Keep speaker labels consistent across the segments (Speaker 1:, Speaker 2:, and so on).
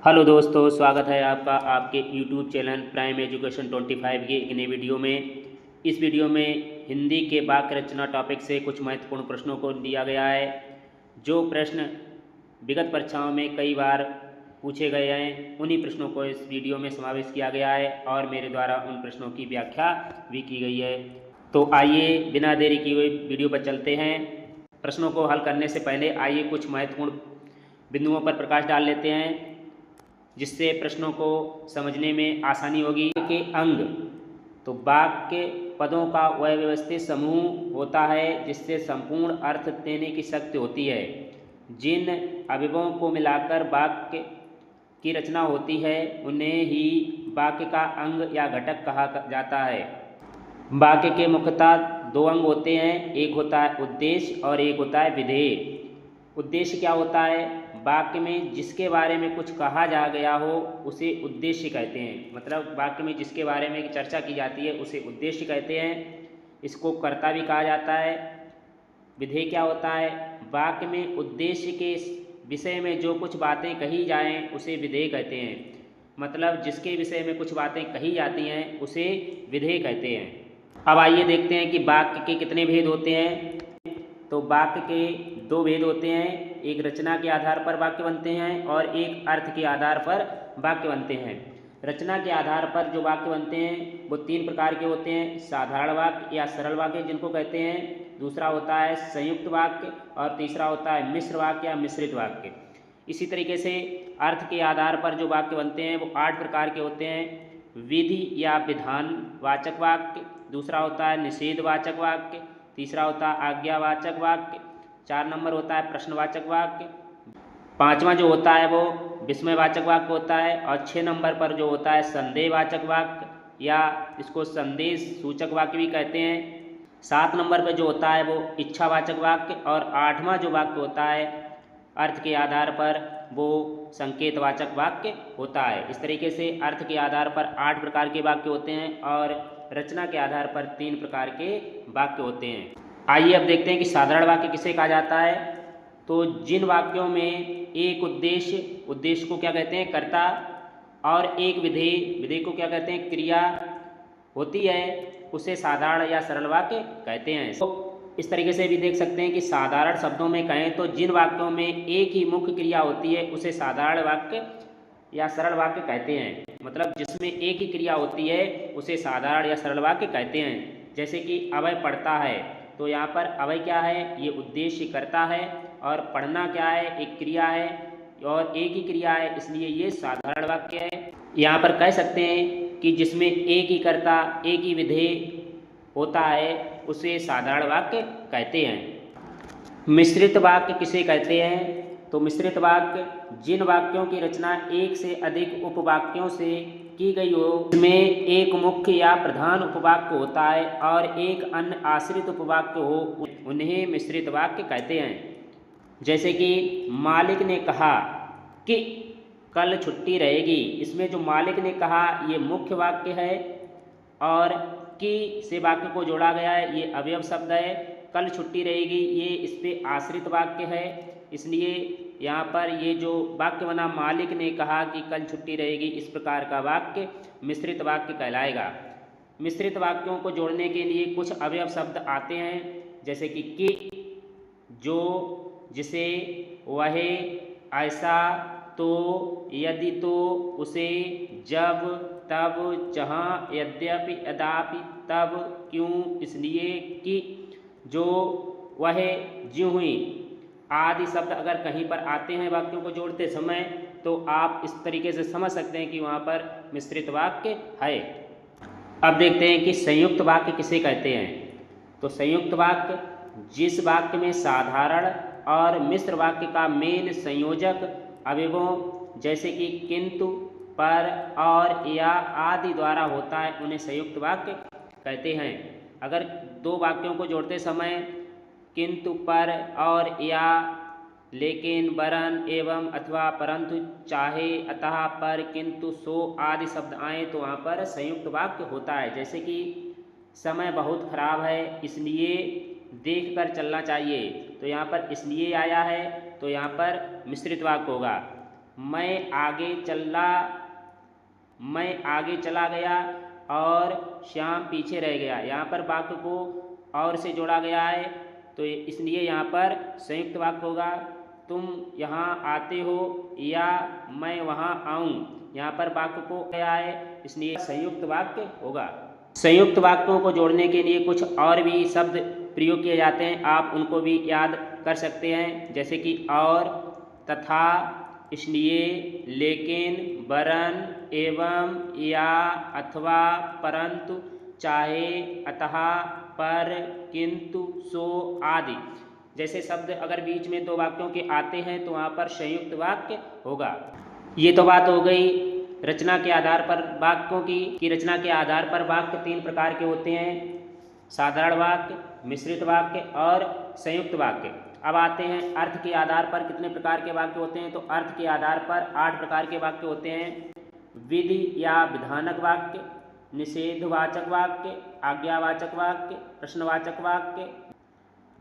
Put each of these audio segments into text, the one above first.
Speaker 1: Hello दोस्तों, स्वागत है आपका आपके यूट्यूब चैनल प्राइम एजुकेशन 25 के एक नए वीडियो में। इस वीडियो में हिंदी के वाक्य रचना टॉपिक से कुछ महत्वपूर्ण प्रश्नों को दिया गया है। जो प्रश्न विगत परीक्षाओं में कई बार पूछे गए हैं, उन्हीं प्रश्नों को इस वीडियो में समावेश किया गया है और मेरे द्वारा उन प्रश्नों की व्याख्या भी की गई है। तो आइए बिना देरी किए हुए वीडियो पर चलते हैं। प्रश्नों को हल करने से पहले आइए कुछ महत्वपूर्ण बिंदुओं पर प्रकाश डाल लेते हैं, जिससे प्रश्नों को समझने में आसानी होगी। के अंग, तो वाक्य पदों का वह व्यवस्थित समूह होता है जिससे संपूर्ण अर्थ देने की शक्ति होती है। जिन अवयवों को मिलाकर वाक्य की रचना होती है उन्हें ही वाक्य का अंग या घटक कहा जाता है। वाक्य के मुख्यतः दो अंग होते हैं, एक होता है उद्देश्य और एक होता है विधेय। उद्देश्य क्या होता है? वाक्य में जिसके बारे में कुछ कहा जा गया हो उसे उद्देश्य कहते हैं। मतलब वाक्य में जिसके बारे में चर्चा की जाती है उसे उद्देश्य कहते हैं। इसको कर्ता भी कहा जाता है। विधेय क्या होता है? वाक्य में उद्देश्य के विषय में जो कुछ बातें कही जाएं उसे विधेय कहते हैं। मतलब जिसके विषय में कुछ बातें कही जाती हैं उसे विधेय कहते हैं। अब आइए देखते हैं कि वाक्य के कितने भेद होते हैं। तो वाक्य के दो भेद होते हैं, एक रचना के आधार पर वाक्य बनते हैं और एक अर्थ के आधार पर वाक्य बनते हैं। रचना के आधार पर जो वाक्य बनते हैं वो तीन प्रकार के होते हैं, साधारण वाक्य या सरल वाक्य जिनको कहते हैं, दूसरा होता है संयुक्त वाक्य और तीसरा होता है मिश्र वाक्य या मिश्रित वाक्य। इसी तरीके से अर्थ के आधार पर जो वाक्य बनते हैं वो 8 प्रकार के होते हैं, विधि या विधान वाचक वाक्य, दूसरा होता है निषेधवाचक वाक्य, तीसरा होता है आज्ञावाचक वाक्य, 4 नंबर होता है प्रश्नवाचक वाक्य, 5वां जो होता है वो विस्मयवाचक वाक्य होता है और 6 नंबर पर जो होता है संदेहवाचक वाक्य या इसको संदेश सूचक वाक्य भी कहते हैं। 7 नंबर पर जो होता है वो इच्छावाचक वाक्य और 8वां जो वाक्य होता है अर्थ के आधार पर वो संकेतवाचक वाक्य होता है। इस तरीके से अर्थ के आधार पर 8 प्रकार के वाक्य होते हैं और रचना के आधार पर 3 प्रकार के वाक्य होते हैं। आइए अब देखते हैं कि साधारण वाक्य किसे कहा जाता है। तो जिन वाक्यों में एक उद्देश्य को क्या कहते हैं? कर्ता, और एक विधेय को क्या कहते हैं? क्रिया होती है, उसे साधारण या सरल वाक्य कहते हैं। तो इस तरीके से भी देख सकते हैं कि साधारण शब्दों में कहें तो जिन वाक्यों में एक ही मुख्य क्रिया होती है उसे साधारण वाक्य या सरल वाक्य कहते हैं। मतलब जिसमें एक ही क्रिया होती है उसे साधारण या सरल वाक्य कहते हैं। जैसे कि अभय पढ़ता है, तो यहाँ पर अभय क्या है? ये उद्देश्य करता है और पढ़ना क्या है? एक क्रिया है और एक ही क्रिया है, इसलिए ये साधारण वाक्य है। यहाँ पर कह सकते हैं कि जिसमें एक ही कर्ता एक ही विधेय होता है उसे साधारण वाक्य कहते हैं। मिश्रित वाक्य किसे कहते हैं? तो मिश्रित वाक्य जिन वाक्यों की रचना एक से अधिक उपवाक्यों से की गई हो, इसमें एक मुख्य या प्रधान उपवाक्य होता है और एक अन्य आश्रित उपवाक्य हो, उन्हें मिश्रित वाक्य कहते हैं। जैसे कि मालिक ने कहा कि कल छुट्टी रहेगी, इसमें जो मालिक ने कहा ये मुख्य वाक्य है और कि से वाक्य को जोड़ा गया है, ये अवयव शब्द है। कल छुट्टी रहेगी ये इस पे आश्रित वाक्य है, इसलिए यहाँ पर ये जो वाक्य बना मालिक ने कहा कि कल छुट्टी रहेगी, इस प्रकार का वाक्य मिश्रित वाक्य कहलाएगा। मिश्रित वाक्यों को जोड़ने के लिए कुछ अवयव शब्द आते हैं, जैसे कि जो, जिसे, वह, ऐसा, तो, यदि, तो, उसे, जब, तब, जहाँ, यद्यपि, यदापि, तब, क्यों, इसलिए, कि, जो, वह, ज्यों हुई आदि शब्द अगर कहीं पर आते हैं वाक्यों को जोड़ते समय तो आप इस तरीके से समझ सकते हैं कि वहाँ पर मिश्रित वाक्य है। अब देखते हैं कि संयुक्त वाक्य किसे कहते हैं। तो संयुक्त वाक्य जिस वाक्य में साधारण और मिश्र वाक्य का मेल संयोजक अवयवों जैसे कि किंतु, पर, और, या आदि द्वारा होता है उन्हें संयुक्त वाक्य कहते हैं। अगर दो वाक्यों को जोड़ते समय किंतु, पर, और, या, लेकिन, वरन, एवं, अथवा, परंतु, चाहे, अतः, पर, किंतु, सो आदि शब्द आए तो वहाँ पर संयुक्त वाक्य होता है। जैसे कि समय बहुत खराब है इसलिए देख कर चलना चाहिए, तो यहाँ पर इसलिए आया है तो यहाँ पर मिश्रित वाक्य होगा। मैं आगे चला गया और श्याम पीछे रह गया। यहाँ पर वाक्य को और से जोड़ा गया है, तो इसलिए यहाँ पर संयुक्त वाक्य होगा। तुम यहाँ आते हो या मैं वहाँ आऊँ, यहाँ पर वाक्य को गया है, इसलिए संयुक्त वाक्य होगा। संयुक्त वाक्यों को जोड़ने के लिए कुछ और भी शब्द प्रयोग किए जाते हैं, आप उनको भी याद कर सकते हैं, जैसे कि और, तथा, इसलिए, लेकिन, वरन, एवं, या, अथवा, परंतु, चाहे, अतः, पर, किंतु, सो आदि जैसे शब्द अगर बीच में दो वाक्यों के आते हैं तो वहाँ पर संयुक्त वाक्य होगा। ये तो बात हो गई रचना के आधार पर वाक्यों की रचना के आधार पर वाक्य तीन प्रकार के होते हैं, साधारण वाक्य, मिश्रित वाक्य और संयुक्त वाक्य। अब आते हैं अर्थ के आधार पर कितने प्रकार के वाक्य होते हैं, तो अर्थ के आधार पर 8 प्रकार के वाक्य होते हैं। विधि या विधानक वाक्य, निषेधवाचक वाक्य, आज्ञावाचक वाक्य, प्रश्नवाचक वाक्य,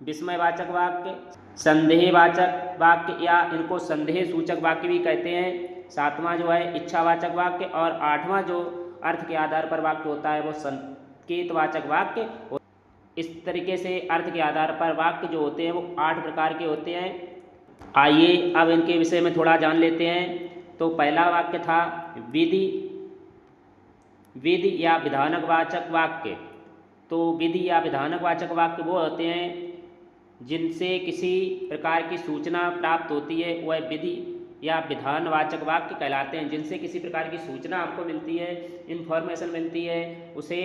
Speaker 1: विस्मयवाचक वाक्य, संदेहवाचक वाक्य या इनको संदेह सूचक वाक्य भी कहते हैं। सातवां जो है इच्छावाचक वाक्य और आठवां जो अर्थ के आधार पर वाक्य होता है वो संकेतवाचक वाक्य। इस तरीके से अर्थ के आधार पर वाक्य जो होते हैं वो 8 प्रकार के होते हैं। आइए अब इनके विषय में थोड़ा जान लेते हैं। तो पहला वाक्य था विधि या विधानक वाचक वाक्य। तो विधि या विधानक वाचक वाक्य वो होते हैं जिनसे किसी प्रकार की सूचना प्राप्त होती है, वह विधि या विधानवाचक वाक्य कहलाते हैं। जिनसे किसी प्रकार की सूचना आपको मिलती है, इन्फॉर्मेशन मिलती है, उसे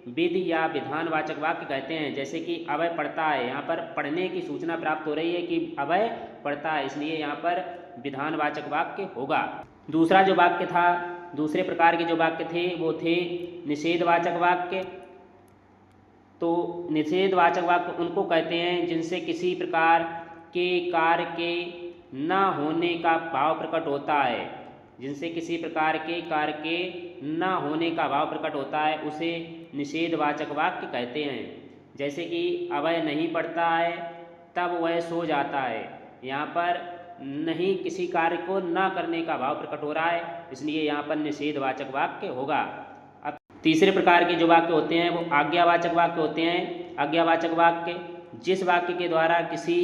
Speaker 1: विधि या विधानवाचक वाक्य कहते हैं। जैसे कि अभय पढ़ता है, यहाँ पर पढ़ने की सूचना प्राप्त हो रही है कि अभय पढ़ता है, इसलिए यहाँ पर विधानवाचक वाक्य होगा। दूसरा जो वाक्य था, दूसरे प्रकार के जो वाक्य थे वो थे निषेधवाचक वाक्य। तो निषेधवाचक वाक्य उनको कहते हैं जिनसे किसी प्रकार के कार्य के न होने का भाव प्रकट होता है। जिनसे किसी प्रकार के कार्य के न होने का भाव प्रकट होता है उसे निषेधवाचक वाक्य कहते हैं। जैसे कि अभय नहीं पढ़ता है तब वह सो जाता है, यहाँ पर नहीं किसी कार्य को न करने का भाव प्रकट हो रहा है, इसलिए यहाँ पर निषेधवाचक वाक्य होगा। अब तीसरे प्रकार के जो वाक्य होते हैं वो आज्ञावाचक वाक्य होते हैं। आज्ञावाचक वाक्य जिस वाक्य के द्वारा किसी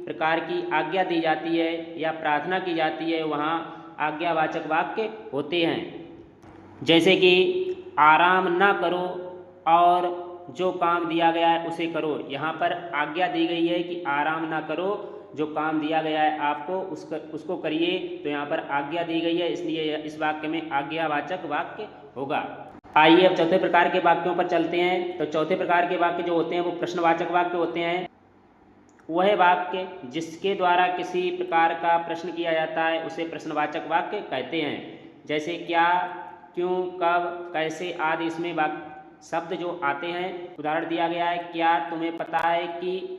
Speaker 1: प्रकार की आज्ञा दी जाती है या प्रार्थना की जाती है वहाँ आज्ञावाचक वाक्य होते हैं। जैसे कि आराम न करो और जो काम दिया गया है उसे करो, यहाँ पर आज्ञा दी गई है कि आराम ना करो, जो काम दिया गया है आपको उसको करिए, तो यहाँ पर आज्ञा दी गई है, इसलिए इस वाक्य में आज्ञावाचक वाक्य होगा। आइए अब चौथे प्रकार के वाक्यों पर चलते हैं। तो चौथे प्रकार के वाक्य जो होते हैं वो प्रश्नवाचक वाक्य होते हैं। वह वाक्य जिसके द्वारा किसी प्रकार का प्रश्न किया जाता है उसे प्रश्नवाचक वाक्य कहते हैं। जैसे क्या, क्यों, कब, कैसे आदि इसमें वाक्य शब्द जो आते हैं। उदाहरण दिया गया है, क्या तुम्हें पता है कि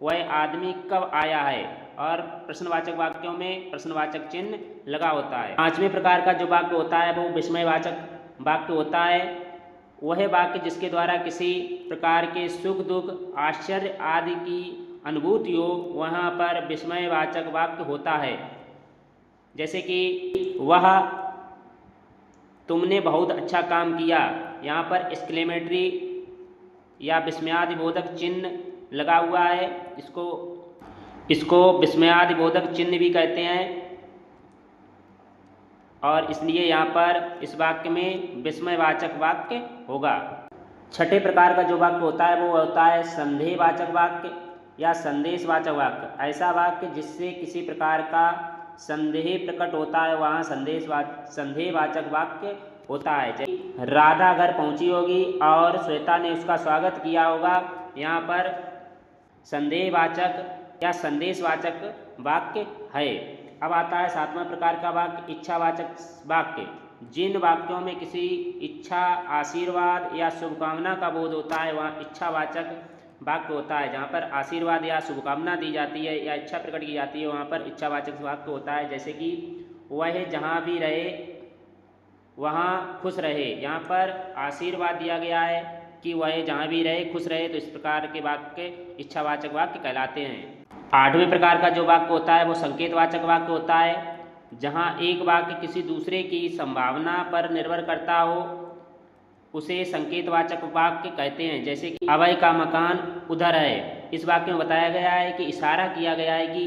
Speaker 1: वह आदमी कब आया है, और प्रश्नवाचक वाक्यों में प्रश्नवाचक चिन्ह लगा होता है। पांचवें प्रकार का जो वाक्य होता है वो विस्मयवाचक वाक्य होता है। वह वाक्य जिसके द्वारा किसी प्रकार के सुख, दुख, आश्चर्य आदि की अनुभूति हो, वहाँ पर विस्मयवाचक वाक्य होता है। जैसे कि वह तुमने बहुत अच्छा काम किया, यहाँ पर एक्सक्लेमेटरी या विस्मयादिबोधक चिन्ह लगा हुआ है, इसको विस्मयादिबोधक चिन्ह भी कहते हैं, और इसलिए यहाँ पर इस वाक्य में विस्मयवाचक वाक्य होगा। छठे प्रकार का जो वाक्य होता है वो होता है संदेहवाचक वाक्य या संदेशवाचक वाक्य। ऐसा वाक्य जिससे किसी प्रकार का संदेह प्रकट होता है वहाँ संदेहवाचक वाक्य होता है। जैसे राधा घर पहुँची होगी और श्वेता ने उसका स्वागत किया होगा, यहाँ पर संदेहवाचक या संदेशवाचक वाक्य है। अब आता है सातवां प्रकार का वाक्य इच्छावाचक वाक्य। जिन वाक्यों में किसी इच्छा, आशीर्वाद या शुभकामना का बोध होता है वहाँ इच्छावाचक वाक्य होता है। जहाँ पर आशीर्वाद या शुभकामना दी जाती है या इच्छा प्रकट की जाती है वहाँ पर इच्छावाचक वाक्य होता है। जैसे कि वह जहाँ भी रहे वहाँ खुश रहे, यहाँ पर आशीर्वाद दिया गया है कि वह जहाँ भी रहे खुश रहे, तो इस प्रकार के वाक्य इच्छावाचक वाक्य कहलाते हैं। आठवें प्रकार का जो वाक्य होता है वो संकेतवाचक वाक्य होता है। जहाँ एक वाक्य किसी दूसरे की संभावना पर निर्भर करता हो उसे संकेतवाचक वाक्य कहते हैं। जैसे कि अभय का मकान उधर है। इस वाक्य में बताया गया है कि इशारा किया गया है कि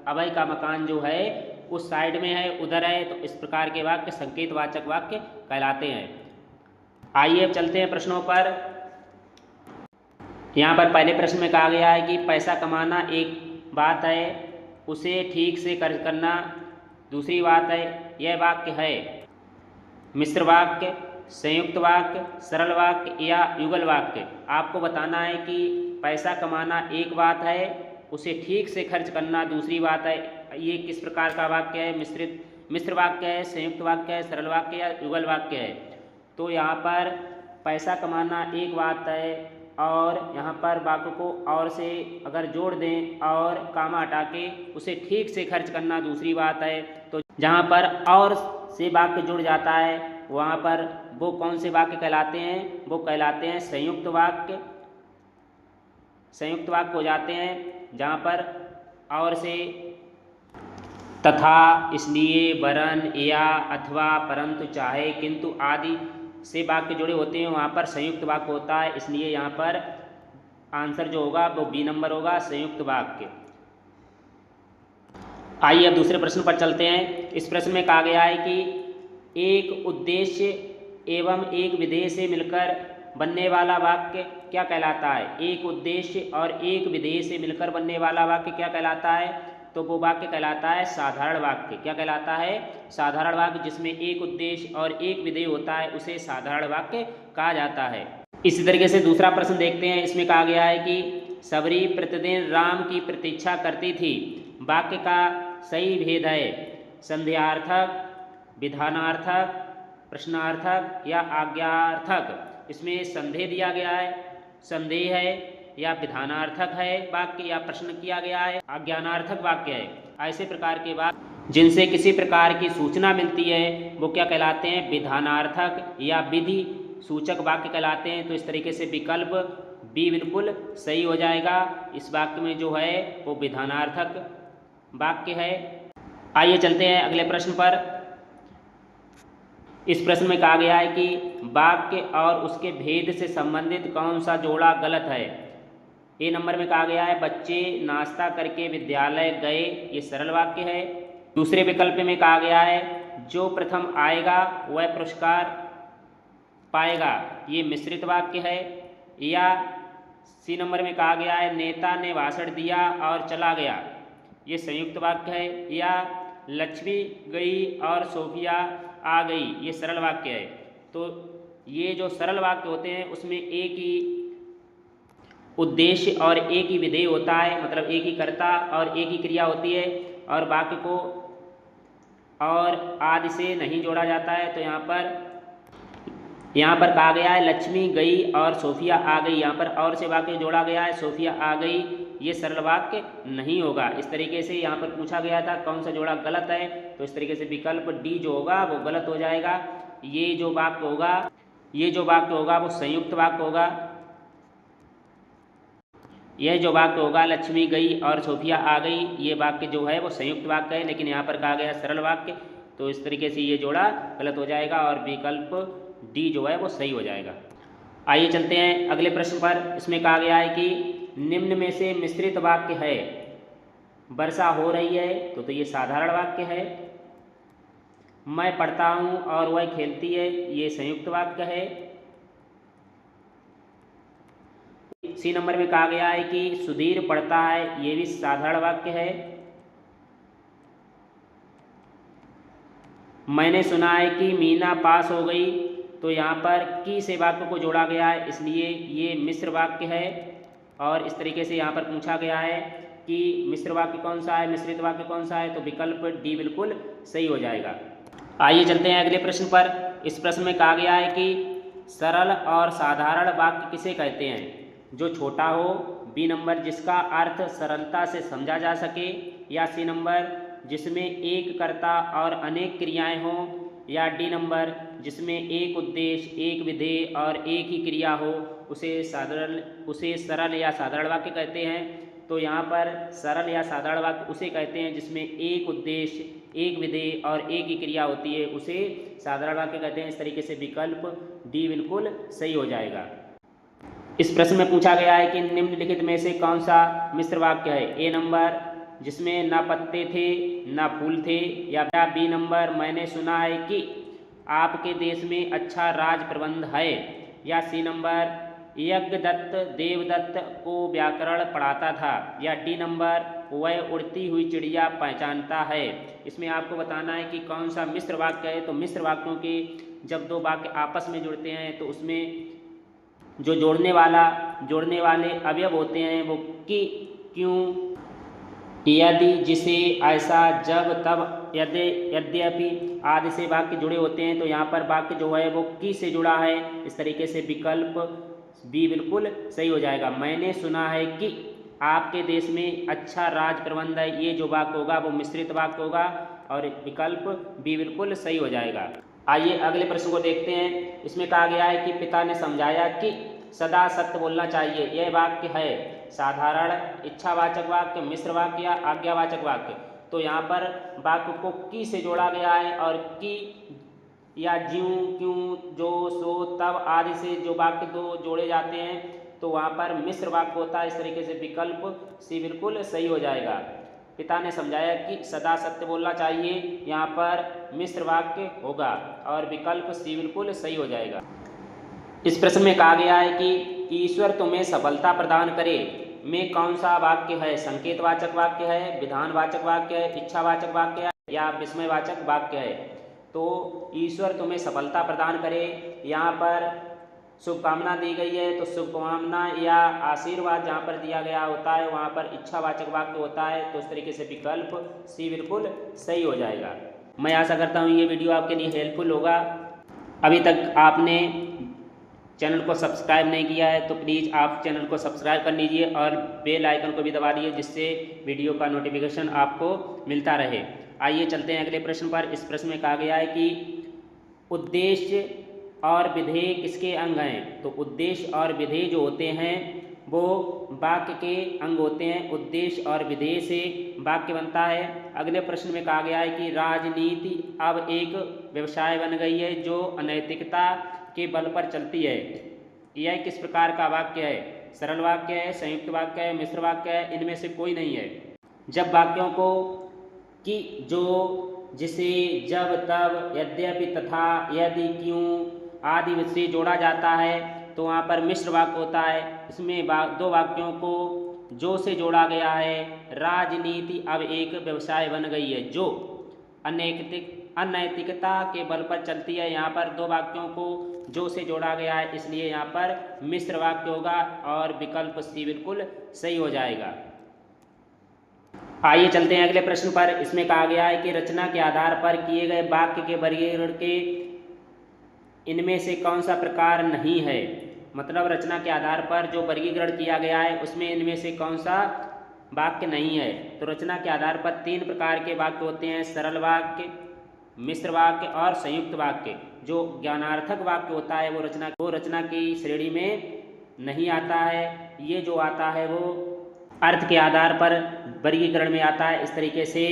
Speaker 1: अभय का मकान जो है उस साइड में है, उधर है। तो इस प्रकार के वाक्य संकेतवाचक वाक्य कहलाते हैं। आइए अब चलते हैं प्रश्नों पर। यहाँ पर पहले प्रश्न में कहा गया है कि पैसा कमाना एक बात है, उसे ठीक से खर्च करना दूसरी बात है। यह वाक्य है मिश्र वाक्य, संयुक्त वाक्य, सरल वाक्य या युगल वाक्य। आपको बताना है कि पैसा कमाना एक बात है, उसे ठीक से खर्च करना दूसरी बात है। ये किस प्रकार का वाक्य है? मिश्र वाक्य है, संयुक्त वाक्य है, सरल वाक्य या युगल वाक्य है। तो यहाँ पर पैसा कमाना एक बात है और यहाँ पर वाक्य को और से अगर जोड़ दें और कामा हटा के उसे ठीक से खर्च करना दूसरी बात है। तो जहाँ पर और से वाक्य जुड़ जाता है वहाँ पर वो कौन से वाक्य कहलाते हैं? वो कहलाते हैं संयुक्त वाक्य। संयुक्त वाक्य हो जाते हैं जहाँ पर और से तथा, इसलिए, वरन, या, अथवा, परंतु, चाहे, किंतु आदि से वाक्य जुड़े होते हैं, वहाँ पर संयुक्त वाक्य होता है। इसलिए यहाँ पर आंसर जो होगा वो बी नंबर होगा, संयुक्त वाक्य। आइए अब दूसरे प्रश्न पर चलते हैं। इस प्रश्न में कहा गया है कि एक उद्देश्य एवं एक विधेय से मिलकर बनने वाला वाक्य क्या कहलाता है? एक उद्देश्य और एक विधेय से मिलकर बनने वाला वाक्य क्या कहलाता है? तो वो वाक्य कहलाता है साधारण वाक्य। क्या कहलाता है? साधारण वाक्य। जिसमें एक उद्देश्य और एक विधेय होता है उसे साधारण वाक्य कहा जाता है। इसी तरीके से दूसरा प्रश्न देखते हैं। इसमें कहा गया है कि सबरी प्रतिदिन राम की प्रतीक्षा करती थी। वाक्य का सही भेद है संदेहार्थक, विधानार्थक, प्रश्नार्थक या आज्ञार्थक। इसमें संदेह दिया गया है, संदेह है, या विधानार्थक है वाक्य, या प्रश्न किया गया है, आज्ञानार्थक वाक्य है। ऐसे प्रकार के वाक्य जिनसे किसी प्रकार की सूचना मिलती है वो क्या कहलाते हैं? विधानार्थक या विधि सूचक वाक्य कहलाते हैं। तो इस तरीके से विकल्प बी बिल्कुल सही हो जाएगा। इस वाक्य में जो है वो विधानार्थक वाक्य है। आइए चलते हैं अगले प्रश्न पर। इस प्रश्न में कहा गया है कि वाक्य और उसके भेद से संबंधित कौन सा जोड़ा गलत है? ए नंबर में कहा गया है बच्चे नाश्ता करके विद्यालय गए। ये सरल वाक्य है। दूसरे विकल्प में कहा गया है जो प्रथम आएगा वह पुरस्कार पाएगा। ये मिश्रित वाक्य है। या सी नंबर में कहा गया है नेता ने भाषण दिया और चला गया। ये संयुक्त वाक्य है। या लक्ष्मी गई और सोफिया आ गई। ये सरल वाक्य है। तो ये जो सरल वाक्य होते हैं उसमें एक ही उद्देश्य और एक ही विधेय होता है, मतलब एक ही कर्ता और एक ही क्रिया होती है और वाक्य को और आदि से नहीं जोड़ा जाता है। तो यहाँ पर कहा गया है लक्ष्मी गई और सोफिया आ गई। यहाँ पर और से वाक्य जोड़ा गया है सोफिया आ गई। ये सरल वाक्य नहीं होगा। इस तरीके से यहाँ पर पूछा गया था कौन सा जोड़ा गलत है, तो इस तरीके से विकल्प डी जो होगा वो गलत हो जाएगा। ये जो वाक्य होगा वो संयुक्त वाक्य होगा। यह जो वाक्य होगा लक्ष्मी गई और सोफिया आ गई, ये वाक्य जो है वो संयुक्त वाक्य है, लेकिन यहाँ पर कहा गया सरल वाक्य। तो इस तरीके से ये जोड़ा गलत हो जाएगा और विकल्प डी जो है वो सही हो जाएगा। आइए चलते हैं अगले प्रश्न पर। इसमें कहा गया है कि निम्न में से मिश्रित वाक्य है। वर्षा हो रही है तो ये साधारण वाक्य है। मैं पढ़ता हूँ और वह खेलती है, ये संयुक्त वाक्य है। सी नंबर में कहा गया है कि सुधीर पढ़ता है, ये भी साधारण वाक्य है। मैंने सुना है कि मीना पास हो गई, तो यहाँ पर की से वाक्य को जोड़ा गया है, इसलिए ये मिश्र वाक्य है। और इस तरीके से यहाँ पर पूछा गया है कि मिश्र वाक्य कौन सा है, मिश्रित वाक्य कौन सा है, तो विकल्प डी बिल्कुल सही हो जाएगा। आइए चलते हैं अगले प्रश्न पर। इस प्रश्न में कहा गया है कि सरल और साधारण वाक्य किसे कहते हैं? जो छोटा हो, बी नंबर जिसका अर्थ सरलता से समझा जा सके, या सी नंबर जिसमें एक कर्ता और अनेक क्रियाएं हों, या डी नंबर जिसमें एक उद्देश्य, एक विधेय और एक ही क्रिया हो, उसे सरल या साधारण वाक्य कहते हैं। तो यहाँ पर सरल या साधारण वाक्य उसे कहते हैं जिसमें एक उद्देश्य, एक विधेय और एक ही क्रिया होती है उसे साधारण वाक्य कहते हैं। इस तरीके से विकल्प डी बिल्कुल सही हो जाएगा। इस प्रश्न में पूछा गया है कि निम्नलिखित में से कौन सा मिश्र वाक्य है। ए नंबर जिसमें ना पत्ते थे ना फूल थे, या बी नंबर मैंने सुना है कि आपके देश में अच्छा राज प्रबंध है, या सी नंबर यज्ञदत्त देवदत्त को व्याकरण पढ़ाता था, या डी नंबर वह उड़ती हुई चिड़िया पहचानता है। इसमें आपको बताना है कि कौन सा मिश्र वाक्य है। तो मिश्र वाक्यों के जब दो वाक्य आपस में जुड़ते हैं तो उसमें जो जोड़ने वाले अवयव होते हैं वो कि, क्यों, यदि, जिसे, ऐसा, जब, तब, यद्यपि आदि से वाक्य जुड़े होते हैं। तो यहाँ पर वाक्य जो है वो की से जुड़ा है। इस तरीके से विकल्प बी बिल्कुल सही हो जाएगा। मैंने सुना है कि आपके देश में अच्छा राज प्रबंध है, ये जो वाक्य होगा वो मिश्रित वाक्य होगा और विकल्प बी बिल्कुल सही हो जाएगा। आइए अगले प्रश्न को देखते हैं। इसमें कहा गया है कि पिता ने समझाया कि सदा सत्य बोलना चाहिए। यह वाक्य है साधारण, इच्छावाचक वाक्य, मिश्र वाक्य या आज्ञावाचक वाक्य। तो यहाँ पर वाक्य को की से जोड़ा गया है और की या ज्यों, क्यों, जो, सो, तब आदि से जो वाक्य दो जोड़े जाते हैं तो वहाँ पर मिश्र वाक्य होता है। इस तरीके से विकल्प सी बिल्कुल सही हो जाएगा। पिता ने समझाया कि सदा सत्य बोलना चाहिए, यहाँ पर मिश्र वाक्य होगा और विकल्प सी बिल्कुल सही हो जाएगा। इस प्रश्न में कहा गया है कि ईश्वर तुम्हें सफलता प्रदान करे में कौन सा वाक्य है। संकेतवाचक वाक्य है, विधानवाचक वाक्य है, इच्छावाचक वाक्य है या विस्मयवाचक वाक्य है। तो ईश्वर तुम्हें सफलता प्रदान करे, यहाँ पर शुभकामना दी गई है तो शुभकामना या आशीर्वाद जहाँ पर दिया गया होता है वहाँ पर इच्छावाचक वाक्य होता है। तो इस तरीके से विकल्प सी बिल्कुल सही हो जाएगा। मैं आशा करता हूँ ये वीडियो आपके लिए हेल्पफुल होगा। अभी तक आपने चैनल को सब्सक्राइब नहीं किया है तो प्लीज़ आप चैनल को सब्सक्राइब कर लीजिए और बेल आइकन को भी दबा दीजिए जिससे वीडियो का नोटिफिकेशन आपको मिलता रहे। आइए चलते हैं अगले प्रश्न पर। इस प्रश्न में कहा गया है कि उद्देश्य और विधेय किसके अंग हैं। तो उद्देश्य और विधेय जो होते हैं वो वाक्य के अंग होते हैं। उद्देश्य और विधेय से वाक्य बनता है। अगले प्रश्न में कहा गया है कि राजनीति अब एक व्यवसाय बन गई है जो अनैतिकता के बल पर चलती है। यह किस प्रकार का वाक्य है। सरल वाक्य है, संयुक्त वाक्य है, मिश्र वाक्य है, इनमें से कोई नहीं है। जब वाक्यों को कि, जो, जिसे, जब, तब, यद्यपि, तथा, यदि, क्यों आदि से जोड़ा जाता है तो वहाँ पर मिश्र वाक्य होता है। इसमें दो वाक्यों को जो से जोड़ा गया है। राजनीति अब एक व्यवसाय बन गई है जो अनैतिकता के बल पर चलती है। यहाँ पर दो वाक्यों को जो से जोड़ा गया है इसलिए यहाँ पर मिश्र वाक्य होगा और विकल्प सी बिल्कुल सही हो जाएगा। आइए चलते हैं अगले प्रश्न पर। इसमें कहा गया है कि रचना के आधार पर किए गए वाक्य के वर्गीकरण के इनमें से कौन सा प्रकार नहीं है। मतलब रचना के आधार पर जो वर्गीकरण किया गया है उसमें इनमें से कौन सा वाक्य नहीं है। तो रचना के आधार पर तीन प्रकार के वाक्य होते हैं। सरल वाक्य, मिश्र वाक्य और संयुक्त वाक्य। जो ज्ञानार्थक वाक्य होता है वो रचना की श्रेणी में नहीं आता है। ये जो आता है वो अर्थ के आधार पर वर्गीकरण में आता है। इस तरीके से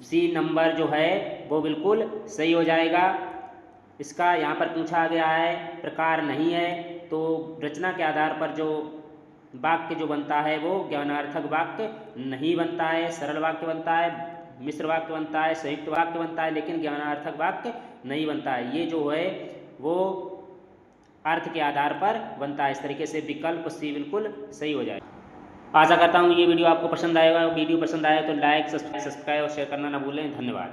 Speaker 1: सी नंबर जो है वो बिल्कुल सही हो जाएगा। इसका यहाँ पर पूछा गया है प्रकार नहीं है। तो रचना के आधार पर जो वाक्य जो बनता है वो ज्ञानार्थक वाक्य नहीं बनता है। सरल वाक्य बनता है, मिश्र वाक्य बनता है, संयुक्त वाक्य बनता है, लेकिन ज्ञानार्थक वाक्य नहीं बनता है। ये जो है वो अर्थ के आधार पर बनता है। इस तरीके से विकल्प सी बिल्कुल सही हो जाए। आशा करता हूँ ये वीडियो आपको पसंद आएगा। वीडियो पसंद आए तो लाइक, सब्सक्राइब और शेयर करना ना भूलें। धन्यवाद।